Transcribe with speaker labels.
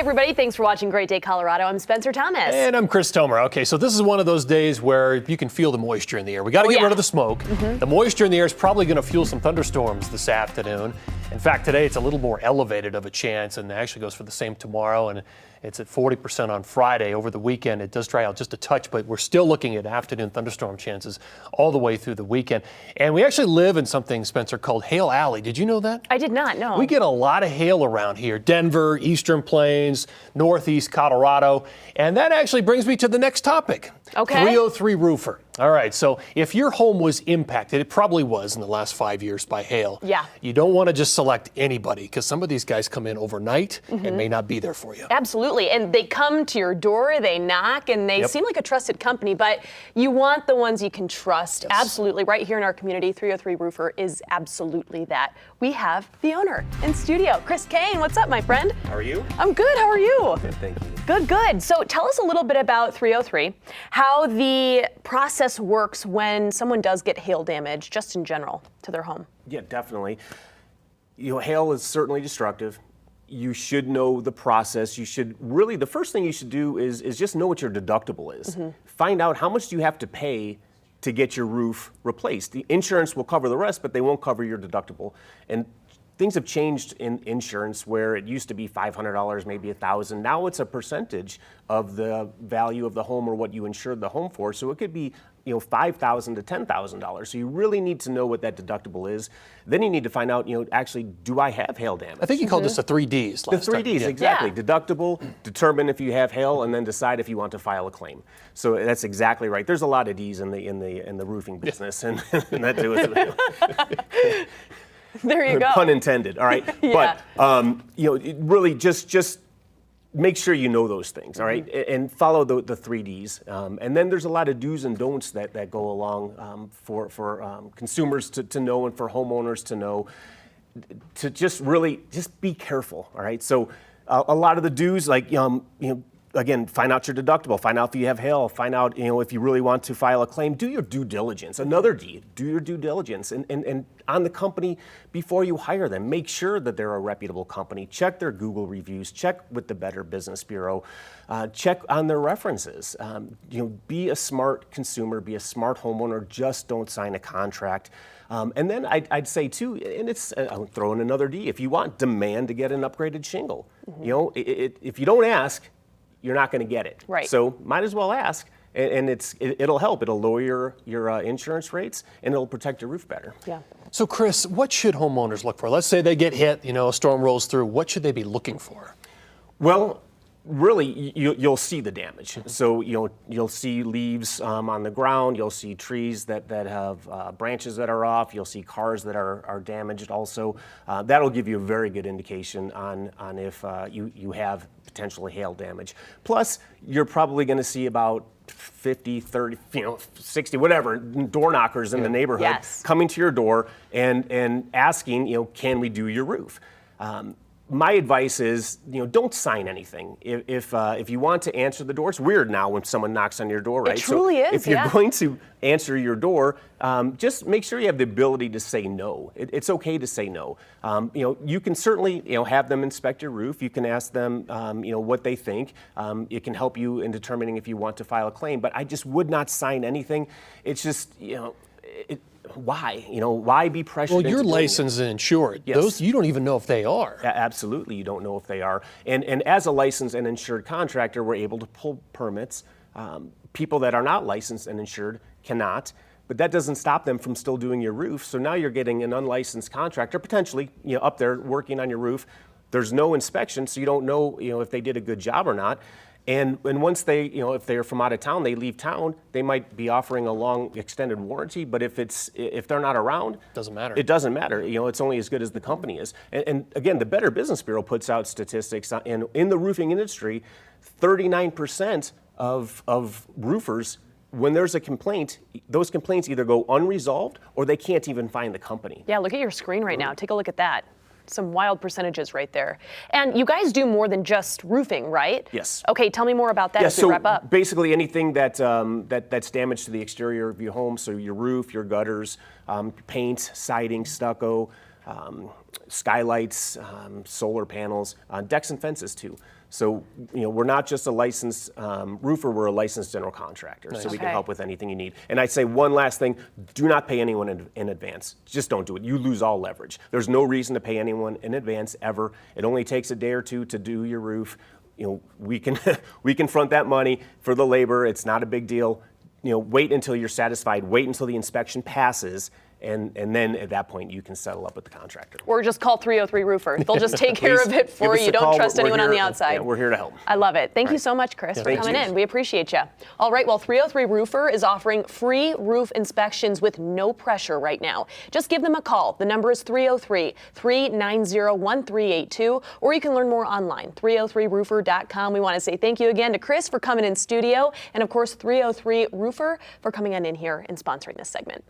Speaker 1: everybody. Thanks for watching Great Day Colorado. I'm Spencer Thomas.
Speaker 2: And I'm Chris Tomer. Okay, so this is one of those days where you can feel the moisture in the air. We got to get rid of the smoke. The moisture in the air is probably going to fuel some thunderstorms this afternoon. In fact, today it's a little more elevated of a chance, and it actually goes for the same tomorrow, and it's at 40% on Friday. Over the weekend, it does dry out just a touch, but we're still looking at afternoon thunderstorm chances all the way through the weekend. And we actually live in something, Spencer, called Hail Alley. Did you know that?
Speaker 1: I did not know.
Speaker 2: We get a lot of hail around here. Denver, Eastern Plains, Northeast Colorado. And that actually brings me to the next topic.
Speaker 1: Okay.
Speaker 2: 303 roofer. All right, so if your home was impacted, it probably was in the last 5 years by hail.
Speaker 1: Yeah.
Speaker 2: You don't want to just select anybody, because some of these guys come in overnight and may not be there for you.
Speaker 1: Absolutely, and they come to your door, they knock, and they seem like a trusted company, but you want the ones you can trust.
Speaker 2: Yes.
Speaker 1: Absolutely, right here in our community, 303 Roofer is absolutely that. We have the owner in studio, Chris Kane. What's up, my friend?
Speaker 3: How are you?
Speaker 1: I'm good, how are you?
Speaker 3: Good, thank you.
Speaker 1: Good, good. So tell us a little bit about 303, how the process works when someone does get hail damage, just in general, to their home.
Speaker 3: Yeah, definitely. You know, hail is certainly destructive. You should know the process. You should really, the first thing you should do is just know what your deductible is. Find out how much do you have to pay to get your roof replaced. The insurance will cover the rest, but they won't cover your deductible. And things have changed in insurance where it used to be $500, maybe $1,000. Now it's a percentage of the value of the home or what you insured the home for. So it could be, you know, $5,000 to $10,000. So you really need to know what that deductible is. Then you need to find out, you know, actually, do I have hail damage?
Speaker 2: I think you called this the 3Ds last
Speaker 3: The 3Ds,
Speaker 2: time.
Speaker 3: exactly.
Speaker 1: Yeah.
Speaker 3: Deductible, determine if you have hail, and then decide if you want to file a claim. So that's exactly right. There's a lot of Ds in the roofing business, and that too is.
Speaker 1: There you go.
Speaker 3: Pun intended. All right.
Speaker 1: Yeah.
Speaker 3: But you know, it really just make sure you know those things. All right, and follow the 3Ds. And then there's a lot of do's and don'ts that go along for consumers to know and for homeowners to know. To just be careful. All right. So a lot of the do's, like you know. Again, find out your deductible, find out if you have hail, find out, you know, if you really want to file a claim, do your due diligence. Another D, do your due diligence and on the company before you hire them. Make sure that they're a reputable company. Check their Google reviews, check with the Better Business Bureau, check on their references. You know, be a smart consumer, be a smart homeowner, just don't sign a contract. And then I'd say too, and I'll throw in another D, if you want, demand to get an upgraded shingle. You know, if you don't ask, you're not going to get it.
Speaker 1: Right.
Speaker 3: So might as well ask, and it'll help. It'll lower your insurance rates, and it'll protect your roof better.
Speaker 1: Yeah.
Speaker 2: So, Chris, what should homeowners look for? Let's say they get hit, you know, a storm rolls through. What should they be looking for?
Speaker 3: Well, really, you'll see the damage. So you'll see leaves on the ground. You'll see trees that have branches that are off. You'll see cars that are damaged. Also, that'll give you a very good indication on if you have potentially hail damage. Plus, you're probably going to see about 50, 30, 60, whatever, door knockers in the neighborhood coming to your door and asking, can we do your roof? My advice is, don't sign anything. If you want to answer the door, it's weird now when someone knocks on your door, right?
Speaker 1: It truly is.
Speaker 3: If you're going to answer your door, just make sure you have the ability to say no. It's okay to say no. You can certainly, have them inspect your roof. You can ask them, what they think. It can help you in determining if you want to file a claim. But I just would not sign anything. It's just, why? Why be pressured?
Speaker 2: Well, you're licensed and insured.
Speaker 3: Yes.
Speaker 2: Those, you don't even know if they are.
Speaker 3: Absolutely, you don't know if they are. And as a licensed and insured contractor, we're able to pull permits. People that are not licensed and insured cannot. But that doesn't stop them from still doing your roof. So now you're getting an unlicensed contractor, potentially, up there working on your roof. There's no inspection, so you don't know, if they did a good job or not. And once they, if they're from out of town, they leave town, they might be offering a long extended warranty. But if they're not around,
Speaker 2: doesn't matter.
Speaker 3: It doesn't matter. It's only as good as the company is. And again, the Better Business Bureau puts out statistics in the roofing industry. 39% of roofers, when there's a complaint, those complaints either go unresolved or they can't even find the company.
Speaker 1: Yeah, look at your screen right now. Take a look at that. Some wild percentages right there. And you guys do more than just roofing, right?
Speaker 3: Yes.
Speaker 1: Okay, tell me more about that as we wrap up.
Speaker 3: Basically anything that's damage to the exterior of your home, so your roof, your gutters, paint, siding, stucco, skylights, solar panels, decks and fences too. So, we're not just a licensed roofer, we're a licensed general contractor. So we can
Speaker 1: Okay.
Speaker 3: help with anything you need. And I'd say one last thing, do not pay anyone in advance. Just don't do it. You lose all leverage. There's no reason to pay anyone in advance ever. It only takes a day or two to do your roof. We can we can front that money for the labor. It's not a big deal. Wait until you're satisfied. Wait until the inspection passes. And then at that point, you can settle up with the contractor.
Speaker 1: Or just call 303 Roofer. They'll just take care
Speaker 3: Please
Speaker 1: of it for
Speaker 3: give us
Speaker 1: you.
Speaker 3: a
Speaker 1: Don't
Speaker 3: call.
Speaker 1: trust
Speaker 3: We're
Speaker 1: anyone on
Speaker 3: here-
Speaker 1: the outside.
Speaker 3: Yeah, we're here to help.
Speaker 1: I love it. Thank you so much, Chris, for
Speaker 3: thank
Speaker 1: coming
Speaker 3: you.
Speaker 1: in. We appreciate you. All right, well, 303 Roofer is offering free roof inspections with no pressure right now. Just give them a call. The number is 303-390-1382, or you can learn more online, 303roofer.com. We want to say thank you again to Chris for coming in studio, and of course, 303 Roofer for coming in here and sponsoring this segment.